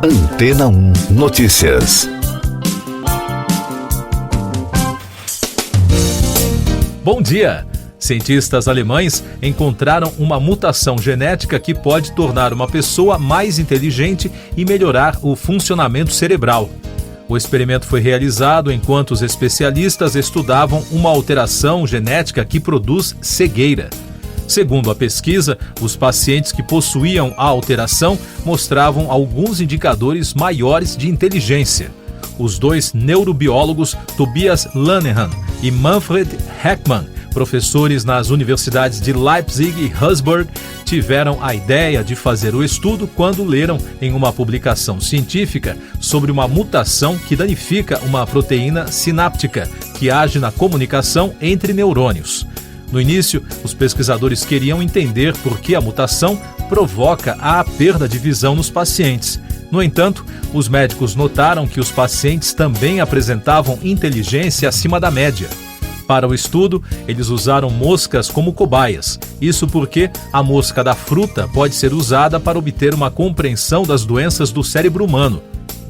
Antena 1 Notícias. Bom dia! Cientistas alemães encontraram uma mutação genética que pode tornar uma pessoa mais inteligente e melhorar o funcionamento cerebral. O experimento foi realizado enquanto os especialistas estudavam uma alteração genética que produz cegueira. Segundo a pesquisa, os pacientes que possuíam a alteração mostravam alguns indicadores maiores de inteligência. Os dois neurobiólogos Tobias Lanehan e Manfred Heckmann, professores nas universidades de Leipzig e Würzburg, tiveram a ideia de fazer o estudo quando leram em uma publicação científica sobre uma mutação que danifica uma proteína sináptica que age na comunicação entre neurônios. No início, os pesquisadores queriam entender por que a mutação provoca a perda de visão nos pacientes. No entanto, os médicos notaram que os pacientes também apresentavam inteligência acima da média. Para o estudo, eles usaram moscas como cobaias. Isso porque a mosca da fruta pode ser usada para obter uma compreensão das doenças do cérebro humano.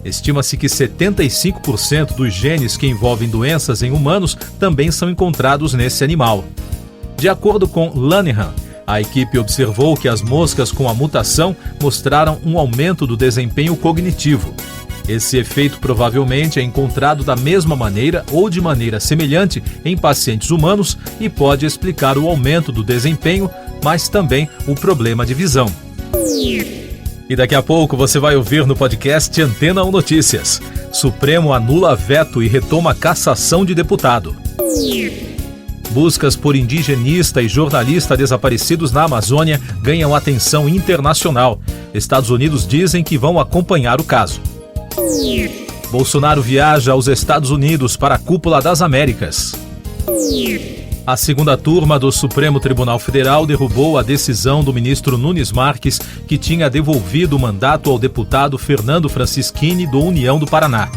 Estima-se que 75% dos genes que envolvem doenças em humanos também são encontrados nesse animal. De acordo com Lanehan, a equipe observou que as moscas com a mutação mostraram um aumento do desempenho cognitivo. Esse efeito provavelmente é encontrado da mesma maneira ou de maneira semelhante em pacientes humanos e pode explicar o aumento do desempenho, mas também o problema de visão. E daqui a pouco você vai ouvir no podcast Antena 1 Notícias. Supremo anula veto e retoma cassação de deputado. Buscas por indigenista e jornalista desaparecidos na Amazônia ganham atenção internacional. Estados Unidos dizem que vão acompanhar o caso. Bolsonaro viaja aos Estados Unidos para a Cúpula das Américas. A segunda turma do Supremo Tribunal Federal derrubou a decisão do ministro Nunes Marques, que tinha devolvido o mandato ao deputado Fernando Francischini, do União do Paraná.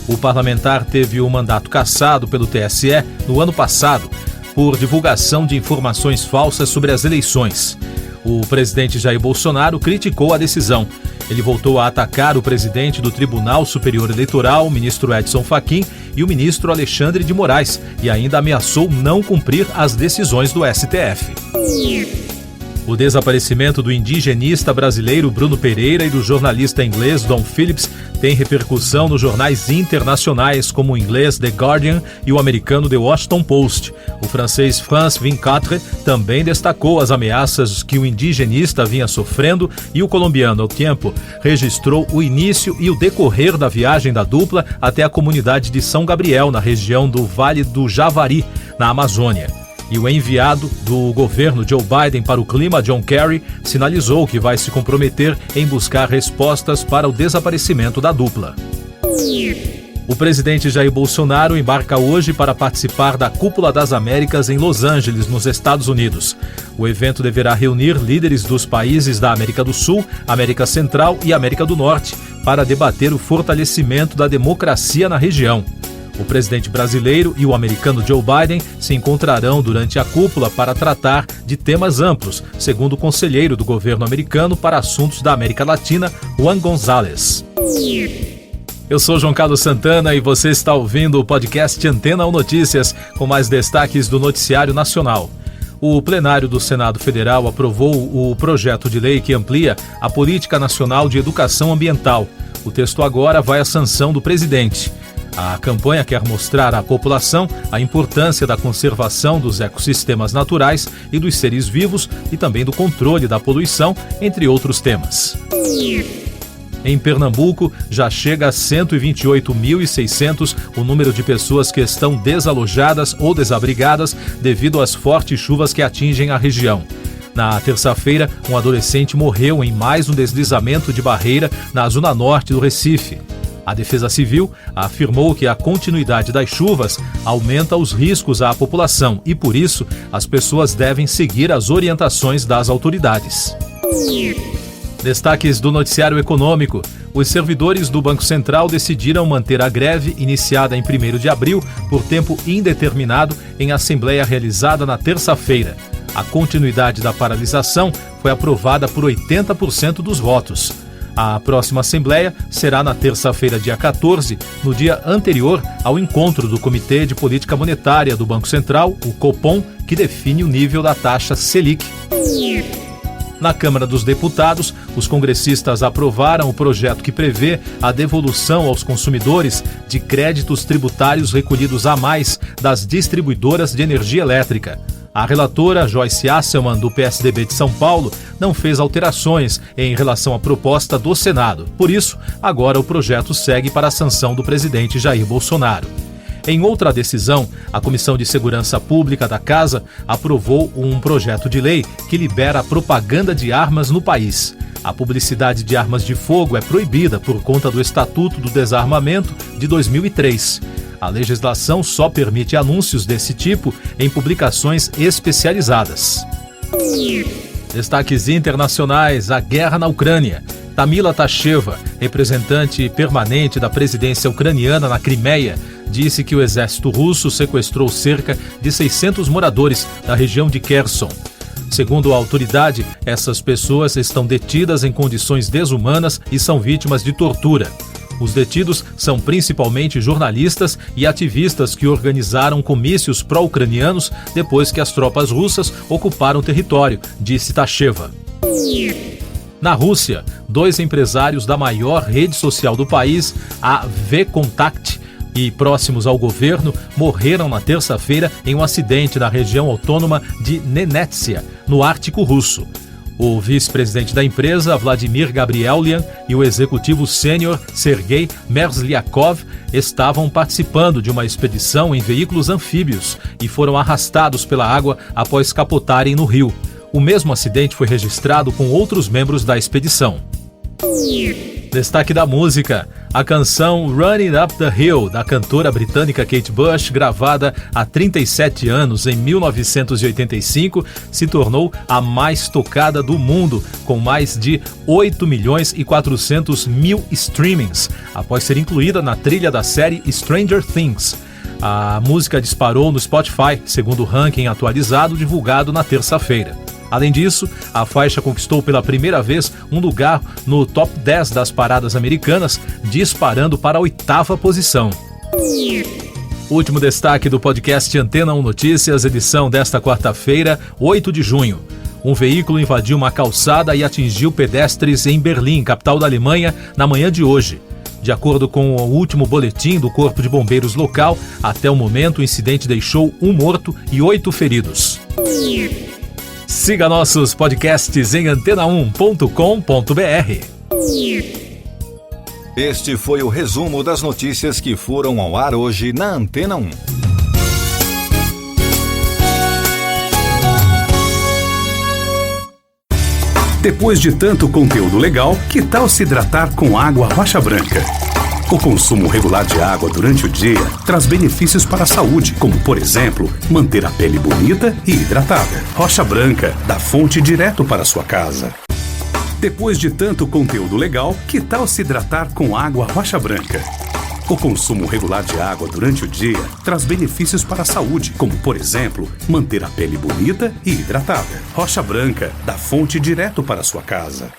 O parlamentar teve o mandato cassado pelo TSE no ano passado, por divulgação de informações falsas sobre as eleições. O presidente Jair Bolsonaro criticou a decisão. Ele voltou a atacar o presidente do Tribunal Superior Eleitoral, o ministro Edson Fachin, e o ministro Alexandre de Moraes, e ainda ameaçou não cumprir as decisões do STF. O desaparecimento do indigenista brasileiro Bruno Pereira e do jornalista inglês Don Phillips tem repercussão nos jornais internacionais como o inglês The Guardian e o americano The Washington Post. O francês France 24 também destacou as ameaças que o indigenista vinha sofrendo e o colombiano El Tiempo registrou o início e o decorrer da viagem da dupla até a comunidade de São Gabriel, na região do Vale do Javari, na Amazônia. E o enviado do governo Joe Biden para o clima, John Kerry, sinalizou que vai se comprometer em buscar respostas para o desaparecimento da dupla. O presidente Jair Bolsonaro embarca hoje para participar da Cúpula das Américas em Los Angeles, nos Estados Unidos. O evento deverá reunir líderes dos países da América do Sul, América Central e América do Norte para debater o fortalecimento da democracia na região. O presidente brasileiro e o americano Joe Biden se encontrarão durante a cúpula para tratar de temas amplos, segundo o conselheiro do governo americano para assuntos da América Latina, Juan Gonzalez. Eu sou João Carlos Santana e você está ouvindo o podcast Antena 1 Notícias, com mais destaques do noticiário nacional. O plenário do Senado Federal aprovou o projeto de lei que amplia a Política Nacional de Educação Ambiental. O texto agora vai à sanção do presidente. A campanha quer mostrar à população a importância da conservação dos ecossistemas naturais e dos seres vivos e também do controle da poluição, entre outros temas. Em Pernambuco, já chega a 128.600 o número de pessoas que estão desalojadas ou desabrigadas devido às fortes chuvas que atingem a região. Na terça-feira, um adolescente morreu em mais um deslizamento de barreira na zona norte do Recife. A Defesa Civil afirmou que a continuidade das chuvas aumenta os riscos à população e, por isso, as pessoas devem seguir as orientações das autoridades. Destaques do noticiário econômico. Os servidores do Banco Central decidiram manter a greve iniciada em 1º de abril por tempo indeterminado em assembleia realizada na terça-feira. A continuidade da paralisação foi aprovada por 80% dos votos. A próxima Assembleia será na terça-feira, dia 14, no dia anterior ao encontro do Comitê de Política Monetária do Banco Central, o Copom, que define o nível da taxa Selic. Na Câmara dos Deputados, os congressistas aprovaram o projeto que prevê a devolução aos consumidores de créditos tributários recolhidos a mais das distribuidoras de energia elétrica. A relatora Joyce Hasselmann, do PSDB de São Paulo, não fez alterações em relação à proposta do Senado. Por isso, agora o projeto segue para a sanção do presidente Jair Bolsonaro. Em outra decisão, a Comissão de Segurança Pública da Casa aprovou um projeto de lei que libera a propaganda de armas no país. A publicidade de armas de fogo é proibida por conta do Estatuto do Desarmamento de 2003. A legislação só permite anúncios desse tipo em publicações especializadas. Destaques internacionais: a guerra na Ucrânia. Tamila Tasheva, representante permanente da presidência ucraniana na Crimeia, disse que o exército russo sequestrou cerca de 600 moradores da região de Kherson. Segundo a autoridade, essas pessoas estão detidas em condições desumanas e são vítimas de tortura. Os detidos são principalmente jornalistas e ativistas que organizaram comícios pró-ucranianos depois que as tropas russas ocuparam o território, disse Tasheva. Na Rússia, 2 empresários da maior rede social do país, a VKontakte, e próximos ao governo, morreram na terça-feira em um acidente na região autônoma de Nenetsia, no Ártico Russo. O vice-presidente da empresa, Vladimir Gabrielian, e o executivo sênior, Sergei Merzlyakov, estavam participando de uma expedição em veículos anfíbios e foram arrastados pela água após capotarem no rio. O mesmo acidente foi registrado com outros membros da expedição. Destaque da música: a canção Running Up the Hill, da cantora britânica Kate Bush, gravada há 37 anos, em 1985, se tornou a mais tocada do mundo, com mais de 8.400.000 streamings, após ser incluída na trilha da série Stranger Things. A música disparou no Spotify, segundo o ranking atualizado divulgado na terça-feira. Além disso, a faixa conquistou pela primeira vez um lugar no top 10 das paradas americanas, disparando para a 8ª posição. Último destaque do podcast Antena 1 Notícias, edição desta quarta-feira, 8 de junho. Um veículo invadiu uma calçada e atingiu pedestres em Berlim, capital da Alemanha, na manhã de hoje. De acordo com o último boletim do Corpo de Bombeiros local, até o momento o incidente deixou 1 morto e 8 feridos. Siga nossos podcasts em antena1.com.br. Este foi o resumo das notícias que foram ao ar hoje na Antena 1. Depois de tanto conteúdo legal, que tal se hidratar com água Rocha Branca? O consumo regular de água durante o dia traz benefícios para a saúde, como, por exemplo, manter a pele bonita e hidratada. Rocha Branca, da fonte direto para a sua casa. Depois de tanto conteúdo legal, que tal se hidratar com água Rocha Branca? O consumo regular de água durante o dia traz benefícios para a saúde, como, por exemplo, manter a pele bonita e hidratada. Rocha Branca, da fonte direto para a sua casa.